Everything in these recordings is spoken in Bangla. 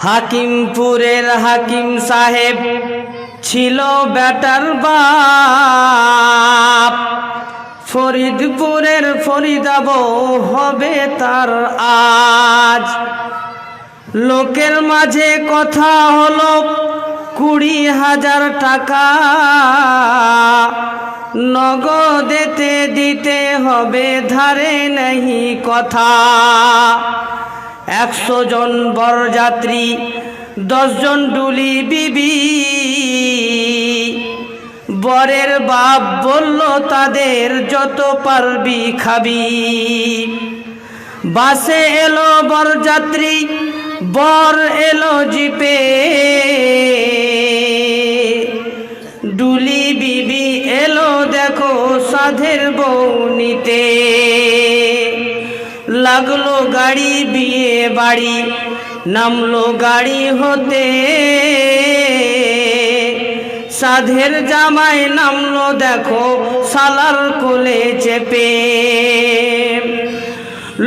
হাকিমপুরের হাকিম সাহেব ছিল বেটার বাপ, ফরিদপুরের ফরিদাব হবে তার আজ। লোকের মাঝে কথা হলো 20,000 টাকা, নগদেতে দিতে হবে, ধারে নেই কথা। 100 জন বরযাত্রী, 10 জন ডুলি বিবি। বরের বাপ বলল তাদের যত পারবি খাবি। বাসে এলো বরযাত্রী, বর এলো জিপে, ডুলি বিবি এলো দেখো সাধের বউ নিতে। লাগলো গাড়ি বিয়ে বাড়ি, নামলো গাড়ি হতে, সাধের জামাই নামলো দেখো সালার কোলে চেপে।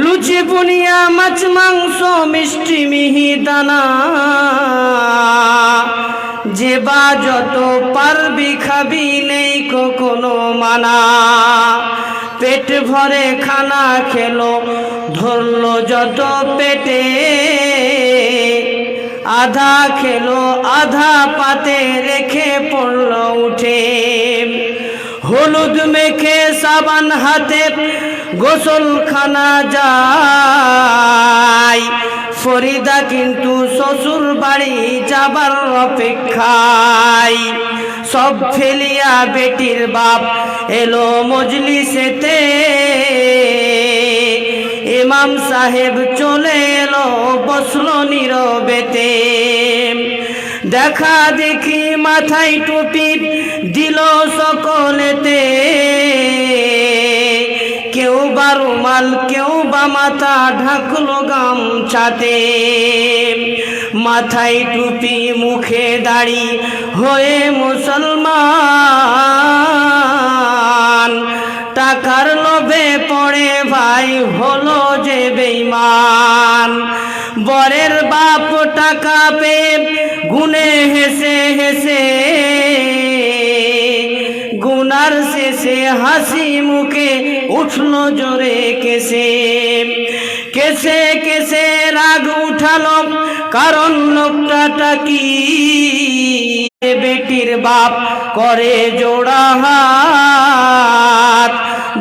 লুচি বুনিয়া মাছ মাংস মিষ্টি মিহি দানা, যে বা যত পারবি খাবি, নেই কোনো মানা। পেট ভরে খানা খেলো, ধরলো যত পেটে, আধা খেলো আধা পাতে রেখে পড়লো উঠে। হলুদ মেখে সাবান হাতে গোসলখানা যায়, ফরিদা কিন্তু শ্বশুর বাড়ি যাবার অপেক্ষায়। সব ফেলিয়া বেটির বাপ এলো মজলিসেতে, ইমাম সাহেব চলে এলো বসলো নীরবেতে। দেখা দেখি মাথায় টুপি দিল সকলেতে, কেউ বা রুমাল কেউ বা মাথা ঢাকলো গামছাতে। মাথায় টুপি মুখে দাড়ি হয়ে মুসলমান, টাকার লোভে পড়ে ভাই হলো যে বেঈমান। বরের বাপ টাকা পেয়ে গুনে হেসে হেসে, গুনার শেষে হাসি মুখে উঠলো জোরে কেসে। কেসে কেসে রাগ উঠালো কারণ লোকটা কি, বেটির বাপ করে জোড়া হাত,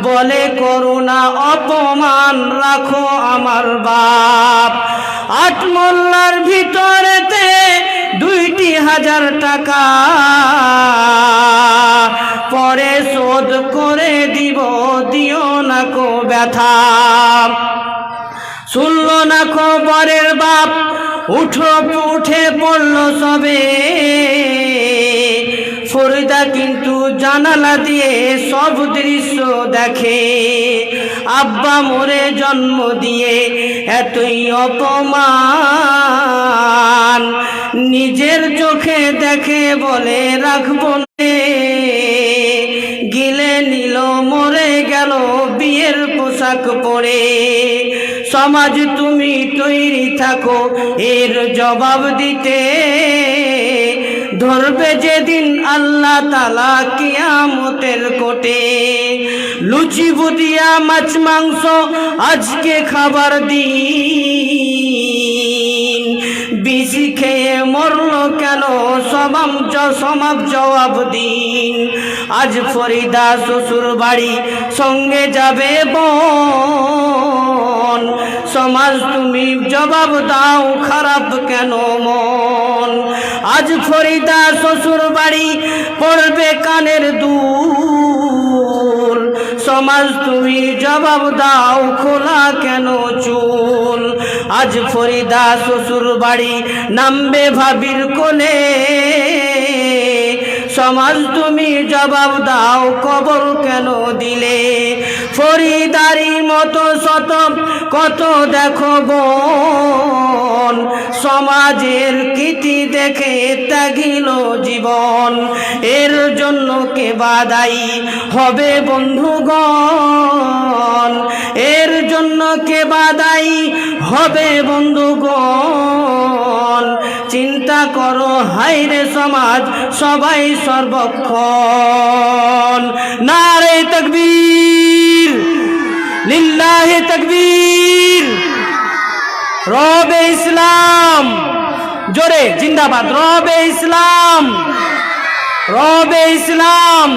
বলে করুণা অপমান রাখো আমার বাপ। 8 মোল্লার ভিতরেতে 20,000 টাকা, পরে শোধ করে দিব, দিও না কো ব্যথা। শুনল না খবরের বাপ, উঠে পড়লো সবে। ফরিদা কিন্তু জানালা দিয়ে সব দৃশ্য দেখে, আব্বা মোরে জন্ম দিয়ে এতই অপমান, নিজের চোখে দেখে বলে রাখবো নে। গিলে নিল মরে গেল বিয়ের পোশাক পরে। সমাজ তুমি তৈরি থাকো এর জবাব দিতে, ধরবে যেদিন আল্লাহ তাআলা কিয়ামতের কোটে। লুচি বুদিয়া মাছ মাংস আজকে খাবার দিন, বেশি খেয়ে মরলো কেন সমাজ জবাব দিন। আজ ফরিদা শ্বশুর বাড়ি সঙ্গে যাবে বোন, সমাজ তুমি জবাব দাও খারাপ কেন মন। আজ ফরিদা শ্বশুর বাড়ি পড়বে কানের দুল, সমাজ তুমি জবাব দাও খোলা কেন চুল। আজ ফরিদা শ্বশুর বাড়ি নামবে ভাবির কোলে, সমাজ তুমি জবাব দাও কবর কেন দিলে। ফরিদারি মতো শত কত দেখো বোন, সমাজের কীর্তি দেখে ত্যাগিল জীবন। এর জন্য কে বাদায়ী হবে বন্ধুগণ, এর জন্য কে বাদায়ী হবে বন্ধুগণ। চিন্তা করো হায়রে সমাজ সবাই সর্বক্ষণ। নারে তাকবীর, লিল্লাহি তাকবীর, রবে ইসলাম, জোরে জিন্দাবাদ, রবে ইসলাম, রবে ইসলাম।